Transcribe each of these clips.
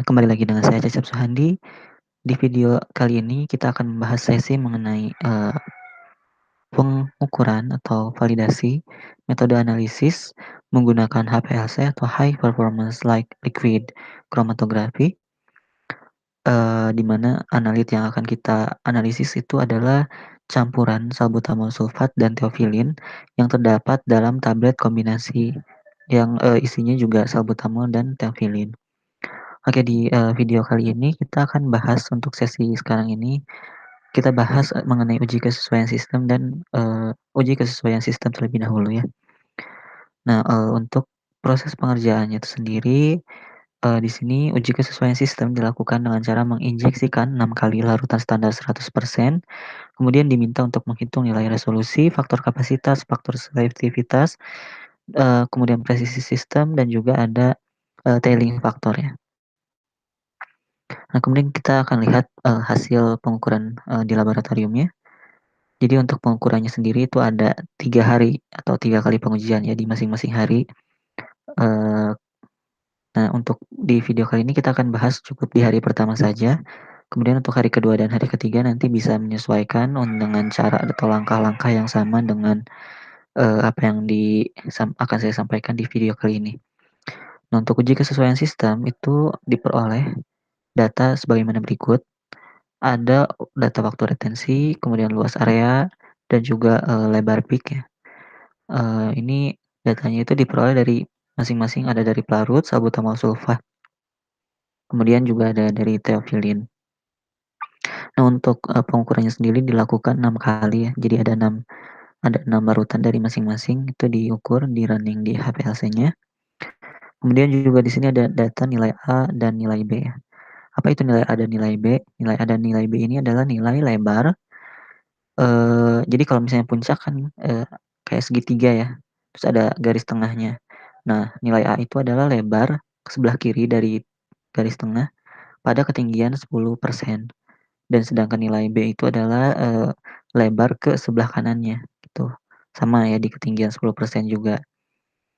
Kembali lagi dengan saya Cecep Suhandi. Di video kali ini kita akan membahas sesi mengenai pengukuran atau validasi metode analisis menggunakan HPLC atau High Performance Liquid Chromatography, di mana analit yang akan kita analisis itu adalah campuran salbutamol sulfat dan theophylline yang terdapat dalam tablet kombinasi yang isinya juga salbutamol dan theophylline. Oke, di video kali ini kita akan bahas untuk sesi sekarang ini, kita bahas mengenai uji kesesuaian sistem dan uji kesesuaian sistem terlebih dahulu ya. Nah, untuk proses pengerjaannya itu sendiri, di sini uji kesesuaian sistem dilakukan dengan cara menginjeksikan 6 kali larutan standar 100%, kemudian diminta untuk menghitung nilai resolusi, faktor kapasitas, faktor selektivitas, kemudian presisi sistem dan juga ada tailing faktor ya. Nah, kemudian kita akan lihat hasil pengukuran di laboratoriumnya. Jadi untuk pengukurannya sendiri itu ada 3 hari atau 3 kali pengujian ya di masing-masing hari. Uh, nah, untuk di video kali ini kita akan bahas cukup di hari pertama saja. Kemudian untuk hari kedua dan hari ketiga nanti bisa menyesuaikan dengan cara atau langkah-langkah yang sama dengan apa yang akan saya sampaikan di video kali ini. Nah, untuk uji kesesuaian sistem itu diperoleh data sebagaimana berikut. Ada data waktu retensi, kemudian luas area, dan juga lebar peak ya. Ini datanya itu diperoleh dari masing-masing, ada dari pelarut, salbutamol sulfat, kemudian juga ada dari theophylline. Nah, untuk pengukurannya sendiri dilakukan 6 kali ya. Jadi ada 6 barutan dari masing-masing itu diukur, di running di HPLC-nya. Kemudian juga di sini ada data nilai A dan nilai B ya. Apa itu nilai A dan nilai B? Nilai A dan nilai B ini adalah nilai lebar. Jadi kalau misalnya puncak kan kayak segitiga ya, terus ada garis tengahnya. Nah, nilai A itu adalah lebar ke sebelah kiri dari garis tengah pada ketinggian 10%. Dan sedangkan nilai B itu adalah lebar ke sebelah kanannya gitu. Sama ya di ketinggian 10% juga.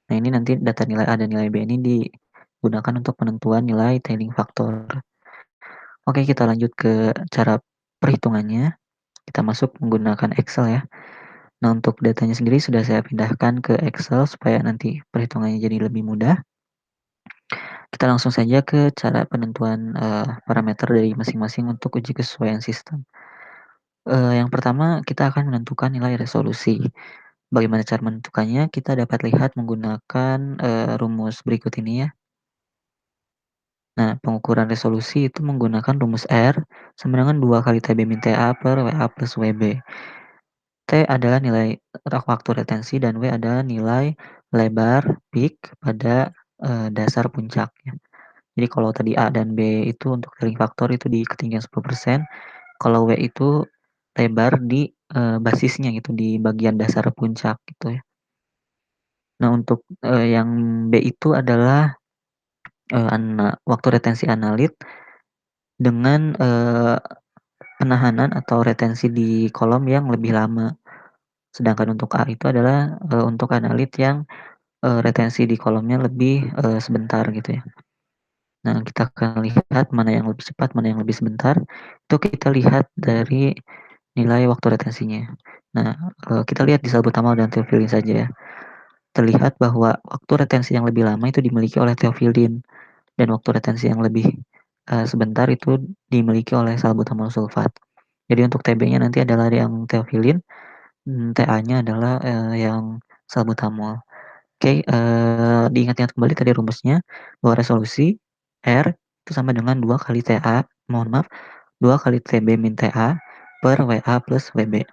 Nah, ini nanti data nilai A dan nilai B ini digunakan untuk penentuan nilai tailing factor. Oke, kita lanjut ke cara perhitungannya. Kita masuk menggunakan Excel ya. Nah, untuk datanya sendiri sudah saya pindahkan ke Excel supaya nanti perhitungannya jadi lebih mudah. Kita langsung saja ke cara penentuan parameter dari masing-masing untuk uji kesesuaian sistem. Yang pertama kita akan menentukan nilai resolusi. Bagaimana cara menentukannya? Kita dapat lihat menggunakan rumus berikut ini ya. Nah, pengukuran resolusi itu menggunakan rumus R sama dengan 2 kali TB min TA per WA plus WB. T adalah nilai waktu retensi dan W adalah nilai lebar peak pada dasar puncaknya. Jadi kalau tadi A dan B itu untuk tailing faktor itu di ketinggian 10%, kalau W itu lebar di basisnya gitu, di bagian dasar puncak gitu ya. Nah, untuk yang B itu adalah waktu retensi analit dengan penahanan atau retensi di kolom yang lebih lama. Sedangkan untuk A itu adalah untuk analit yang retensi di kolomnya lebih sebentar gitu ya. Nah, kita akan lihat mana yang lebih cepat, mana yang lebih sebentar. Itu kita lihat dari nilai waktu retensinya. Nah, kita lihat di salbutamol dan theophylline saja ya. Terlihat bahwa waktu retensi yang lebih lama itu dimiliki oleh theophylline dan waktu retensi yang lebih sebentar itu dimiliki oleh salbutamol sulfat. Jadi untuk TB-nya nanti adalah yang theophylline, TA-nya adalah yang salbutamol. Oke, diingat-ingat kembali tadi rumusnya bahwa resolusi R itu sama dengan 2 kali TA, mohon maaf, 2 kali TB min TA per WA plus WB.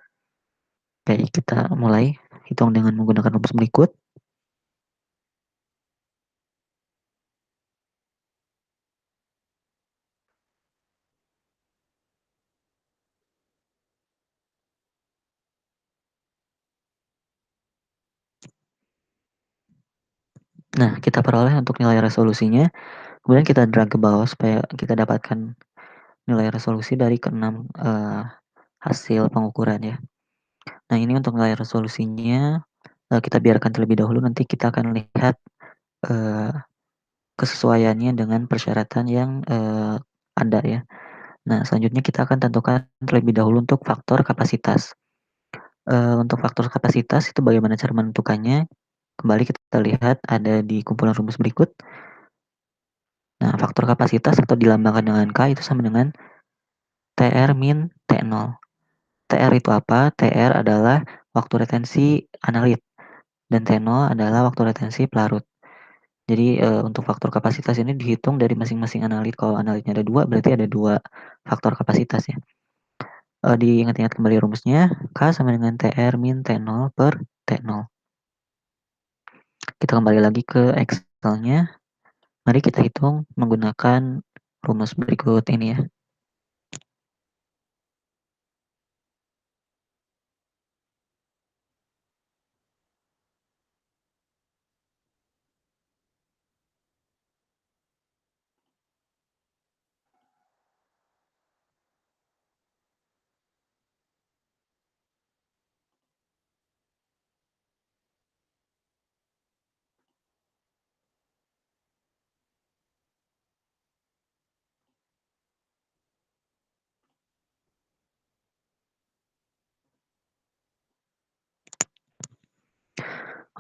Baik, kita mulai hitung dengan menggunakan rumus berikut. Nah, kita peroleh untuk nilai resolusinya, kemudian kita drag ke bawah supaya kita dapatkan nilai resolusi dari keenam hasil pengukuran ya. Nah, ini untuk nilai resolusinya kita biarkan terlebih dahulu, nanti kita akan lihat kesesuaiannya dengan persyaratan yang ada ya. Nah, selanjutnya kita akan tentukan terlebih dahulu untuk faktor kapasitas. Untuk faktor kapasitas itu bagaimana cara menentukannya? Kembali kita lihat ada di kumpulan rumus berikut. Nah, faktor kapasitas atau dilambangkan dengan K itu sama dengan TR min T0. TR itu apa? TR adalah waktu retensi analit dan T0 adalah waktu retensi pelarut. Jadi untuk faktor kapasitas ini dihitung dari masing-masing analit. Kalau analitnya ada dua, berarti ada dua faktor kapasitas ya. Diingat-ingat kembali rumusnya, K sama dengan TR min T0 per T0. Kita kembali lagi ke Excel-nya. Mari kita hitung menggunakan rumus berikut ini ya.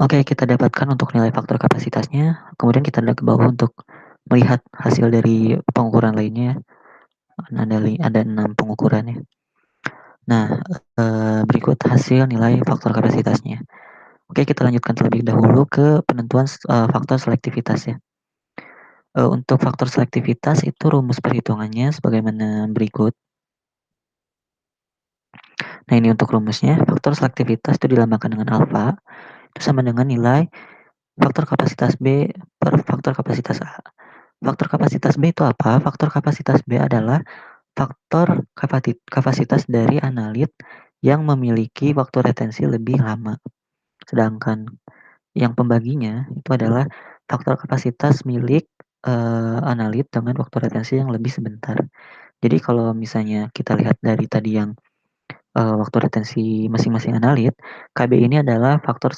Oke, kita dapatkan untuk nilai faktor kapasitasnya, kemudian kita drag ke bawah untuk melihat hasil dari pengukuran lainnya. Ada 6 pengukurannya. Nah, berikut hasil nilai faktor kapasitasnya. Oke, kita lanjutkan terlebih dahulu ke penentuan faktor selektivitas ya. Untuk faktor selektivitas itu rumus perhitungannya sebagaimana berikut. Nah, ini untuk rumusnya. Faktor selektivitas itu dilambangkan dengan alfa. Itu sama dengan nilai faktor kapasitas B per faktor kapasitas A. Faktor kapasitas B itu apa? Faktor kapasitas B adalah faktor kapasitas dari analit yang memiliki waktu retensi lebih lama. Sedangkan yang pembaginya itu adalah faktor kapasitas milik analit dengan waktu retensi yang lebih sebentar. Jadi kalau misalnya kita lihat dari tadi yang waktu retensi masing-masing analit, KB ini adalah faktor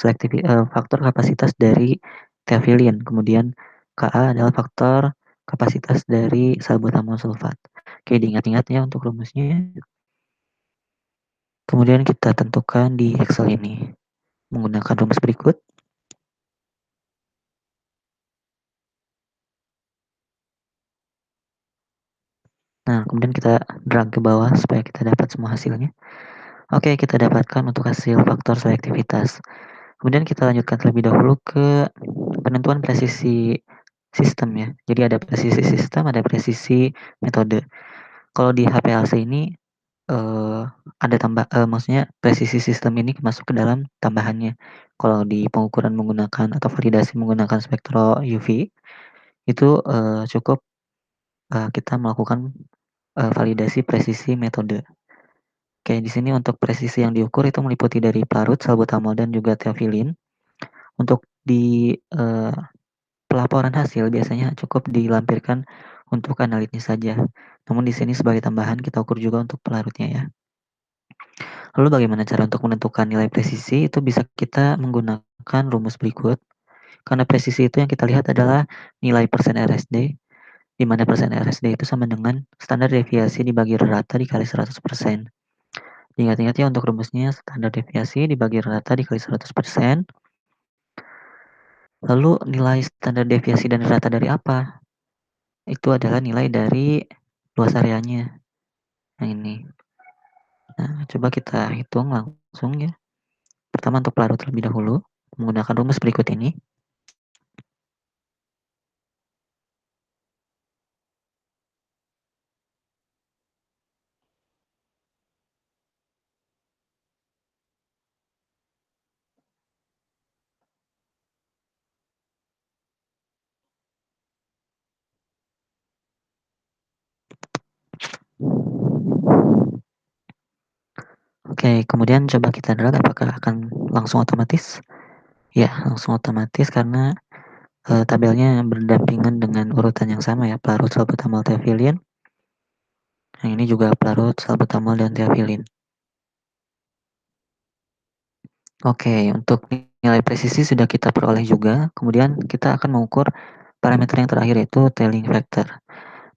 kapasitas dari teofilin, kemudian Ka adalah faktor kapasitas dari salbutamol sulfat. Oke, diingat-ingat ya untuk rumusnya. Kemudian kita tentukan di Excel ini menggunakan rumus berikut. Nah, kemudian kita drag ke bawah supaya kita dapat semua hasilnya. Oke, kita dapatkan untuk hasil faktor selektivitas. Kemudian kita lanjutkan terlebih dahulu ke penentuan presisi sistem ya. Jadi ada presisi sistem, ada presisi metode. Kalau di HPLC ini ada maksudnya presisi sistem ini masuk ke dalam tambahannya. Kalau di pengukuran menggunakan atau validasi menggunakan spektro UV itu cukup kita melakukan validasi presisi metode. Oke, di sini untuk presisi yang diukur itu meliputi dari pelarut, salbutamol dan juga teofilin. Untuk di pelaporan hasil biasanya cukup dilampirkan untuk analitnya saja. Namun di sini sebagai tambahan kita ukur juga untuk pelarutnya ya. Lalu bagaimana cara untuk menentukan nilai presisi? Itu bisa kita menggunakan rumus berikut. Karena presisi itu yang kita lihat adalah nilai persen RSD, di mana persen RSD itu sama dengan standar deviasi dibagi rata dikali 100%. Ingat-ingat ya untuk rumusnya standar deviasi dibagi rata dikali 100%. Lalu nilai standar deviasi dan rata dari apa? Itu adalah nilai dari luas areanya. Yang ini. Nah, coba kita hitung langsung ya. Pertama untuk pelarut terlebih dahulu menggunakan rumus berikut ini. Oke, kemudian coba kita drag apakah akan langsung otomatis? Ya, langsung otomatis karena tabelnya berdampingan dengan urutan yang sama ya, pelarut, salbutamol, teofilin. Yang ini juga pelarut, salbutamol, dan teofilin. Oke, untuk nilai presisi sudah kita peroleh juga. Kemudian kita akan mengukur parameter yang terakhir itu tailing factor.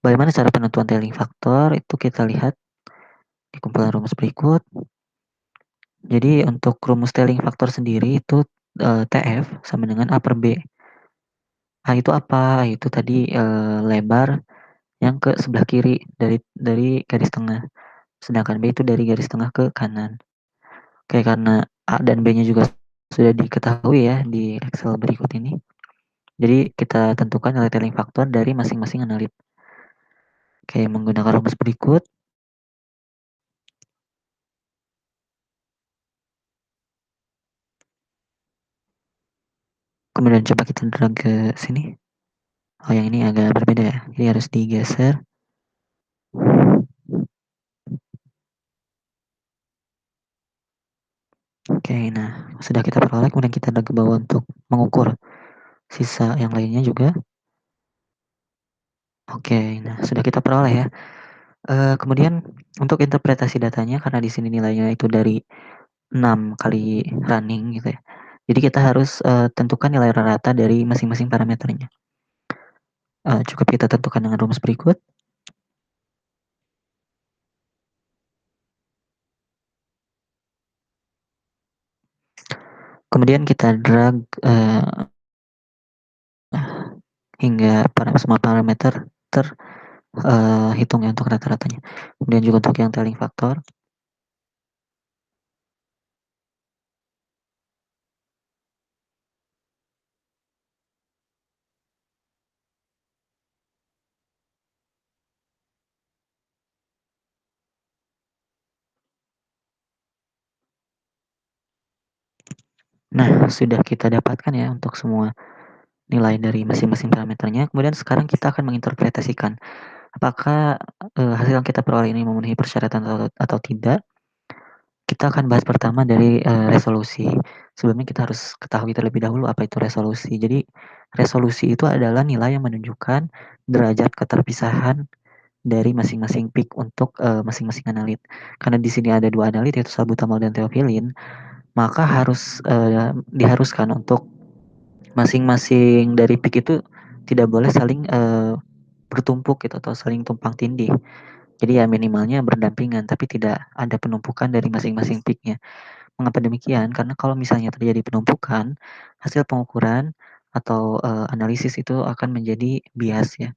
Bagaimana cara penentuan tailing factor? Itu kita lihat di kumpulan rumus berikut. Jadi untuk rumus tailing factor sendiri itu TF sama dengan A per B. A itu apa? Itu tadi lebar yang ke sebelah kiri dari garis tengah. Sedangkan B itu dari garis tengah ke kanan. Oke, karena A dan B-nya juga sudah diketahui ya di Excel berikut ini. Jadi kita tentukan nilai tailing factor dari masing-masing analit. Oke, menggunakan rumus berikut. Kemudian coba kita drag ke sini. Oh, yang ini agak berbeda ya. Jadi harus digeser. Oke, nah sudah kita peroleh, kemudian kita drag ke bawah untuk mengukur sisa yang lainnya juga. Oke, nah sudah kita peroleh ya. Kemudian untuk interpretasi datanya, karena di sini nilainya itu dari 6 kali running gitu ya. Jadi kita harus tentukan nilai rata dari masing-masing parameternya. Cukup kita tentukan dengan rumus berikut. Kemudian kita drag hingga semua parameter terhitung ya untuk rata-ratanya. Kemudian juga untuk yang tailing factor. Nah, sudah kita dapatkan ya untuk semua nilai dari masing-masing parameternya. Kemudian sekarang kita akan menginterpretasikan apakah hasil yang kita peroleh ini memenuhi persyaratan atau tidak. Kita akan bahas pertama dari resolusi. Sebelumnya kita harus ketahui terlebih dahulu apa itu resolusi. Jadi resolusi itu adalah nilai yang menunjukkan derajat keterpisahan dari masing-masing peak untuk masing-masing analit. Karena di sini ada dua analit yaitu salbutamol dan theophylline, maka harus diharuskan untuk masing-masing dari peak itu tidak boleh saling bertumpuk gitu atau saling tumpang tindih. Jadi ya minimalnya berdampingan tapi tidak ada penumpukan dari masing-masing peaknya. Mengapa demikian? Karena kalau misalnya terjadi penumpukan, hasil pengukuran atau analisis itu akan menjadi bias ya.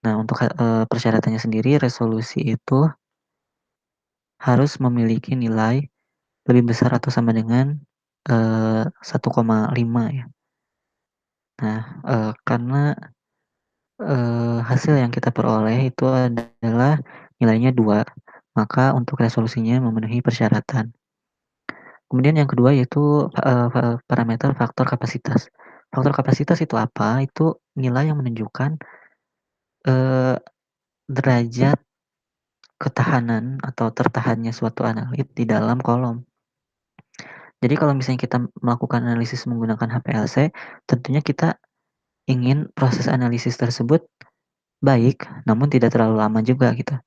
Nah, untuk persyaratannya sendiri resolusi itu harus memiliki nilai lebih besar atau sama dengan 1,5 ya. Nah, karena hasil yang kita peroleh itu adalah nilainya 2, maka untuk resolusinya memenuhi persyaratan. Kemudian yang kedua yaitu parameter faktor kapasitas. Faktor kapasitas itu apa? Itu nilai yang menunjukkan derajat ketahanan atau tertahannya suatu analit di dalam kolom. Jadi kalau misalnya kita melakukan analisis menggunakan HPLC, tentunya kita ingin proses analisis tersebut baik, namun tidak terlalu lama juga gitu.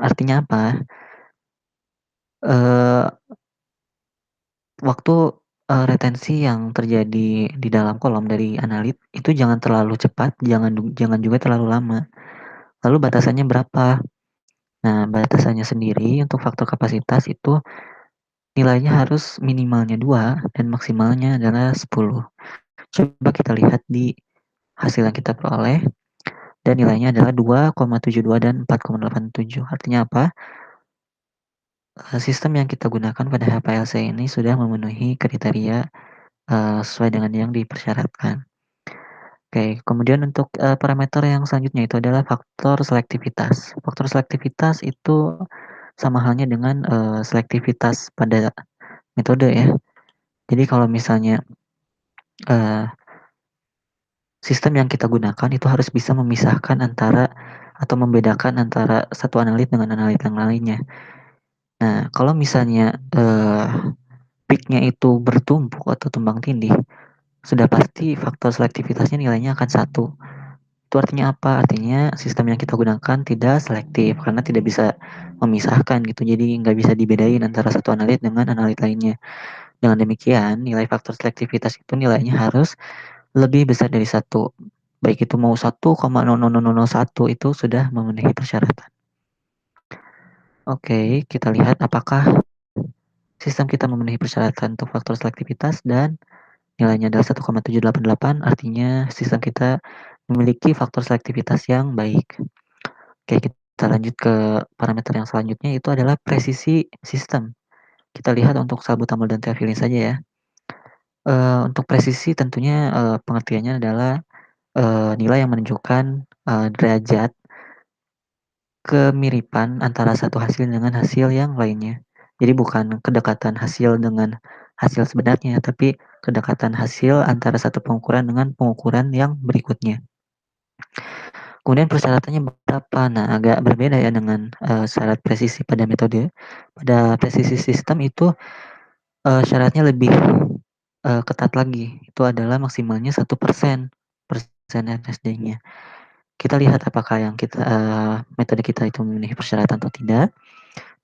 Artinya apa? Eh, waktu retensi yang terjadi di dalam kolom dari analit itu jangan terlalu cepat, jangan juga terlalu lama. Lalu batasannya berapa? Nah, batasannya sendiri untuk faktor kapasitas itu nilainya harus minimalnya 2 dan maksimalnya adalah 10. Coba kita lihat di hasil yang kita peroleh dan nilainya adalah 2,72 dan 4,87. Artinya apa? Sistem yang kita gunakan pada HPLC ini sudah memenuhi kriteria sesuai dengan yang dipersyaratkan. Oke, kemudian untuk parameter yang selanjutnya itu adalah faktor selektivitas. Faktor selektivitas itu sama halnya dengan selektivitas pada metode ya. Jadi kalau misalnya sistem yang kita gunakan itu harus bisa memisahkan antara atau membedakan antara satu analit dengan analit yang lainnya. Nah, kalau misalnya peak-nya itu bertumpuk atau tumbang tindih, sudah pasti faktor selektivitasnya nilainya akan 1. Itu artinya apa? Artinya sistem yang kita gunakan tidak selektif karena tidak bisa memisahkan gitu. Jadi nggak bisa dibedain antara satu analit dengan analit lainnya. Dengan demikian, nilai faktor selektivitas itu nilainya harus lebih besar dari 1. baik itu mau 1,00001 itu sudah memenuhi persyaratan. Oke, kita lihat apakah sistem kita memenuhi persyaratan untuk faktor selektivitas dan nilainya adalah 1,788, artinya sistem kita memiliki faktor selektivitas yang baik. Oke, kita lanjut ke parameter yang selanjutnya, itu adalah presisi sistem. Kita lihat untuk salbutamol dan theophylline saja ya. Untuk presisi tentunya pengertiannya adalah nilai yang menunjukkan derajat kemiripan antara satu hasil dengan hasil yang lainnya. Jadi bukan kedekatan hasil dengan hasil sebenarnya, tapi kedekatan hasil antara satu pengukuran dengan pengukuran yang berikutnya. Kemudian persyaratannya berapa? Nah, agak berbeda ya dengan syarat presisi pada metode. Pada presisi sistem itu syaratnya lebih ketat lagi. Itu adalah maksimalnya 1% persen FSD-nya. Kita lihat apakah yang metode kita itu memenuhi persyaratan atau tidak.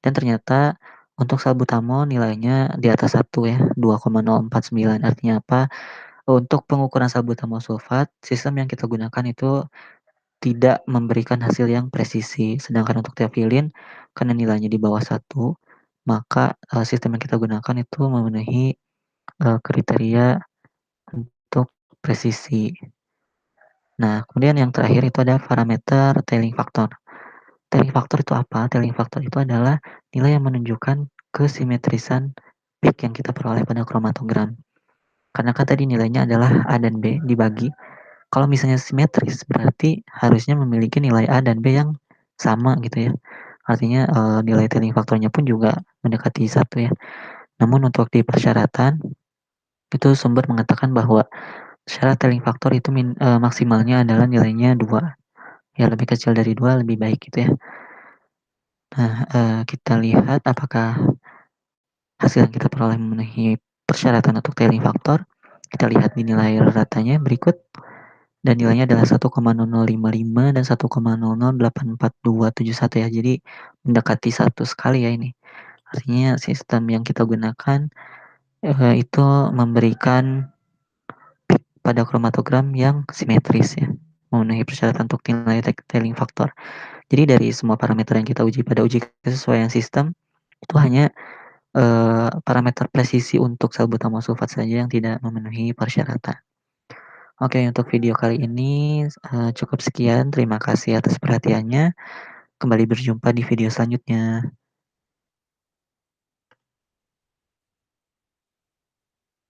Dan ternyata untuk salbutamol nilainya di atas 1 ya, 2,049. Artinya apa? Untuk pengukuran salbutamol sulfat, sistem yang kita gunakan itu tidak memberikan hasil yang presisi. Sedangkan untuk theophylline, karena nilainya di bawah 1, maka sistem yang kita gunakan itu memenuhi kriteria untuk presisi. Nah, kemudian yang terakhir itu ada parameter tailing factor. Tailing factor itu apa? Tailing factor itu adalah nilai yang menunjukkan kesimetrisan peak yang kita peroleh pada kromatogram. Karena kan tadi nilainya adalah A dan B dibagi. Kalau misalnya simetris, berarti harusnya memiliki nilai A dan B yang sama gitu ya. Artinya nilai tailing faktornya pun juga mendekati 1 ya. Namun untuk di persyaratan, itu sumber mengatakan bahwa syarat tailing faktor itu maksimalnya adalah nilainya 2. Ya lebih kecil dari 2 lebih baik gitu ya. Nah, kita lihat apakah hasil yang kita peroleh memenuhi persyaratan untuk tailing factor. Kita lihat di nilai ratanya berikut. Dan nilainya adalah 1,0055 dan 1,008421 ya. Jadi mendekati 1 sekali ya ini. Artinya sistem yang kita gunakan itu memberikan pada kromatogram yang simetris ya, memenuhi persyaratan untuk nilai tailing factor. Jadi dari semua parameter yang kita uji pada uji kesesuaian sistem itu hanya parameter presisi untuk salbutamol sulfat saja yang tidak memenuhi persyaratan. Oke, untuk video kali ini cukup sekian. Terima kasih atas perhatiannya. Kembali berjumpa di video selanjutnya.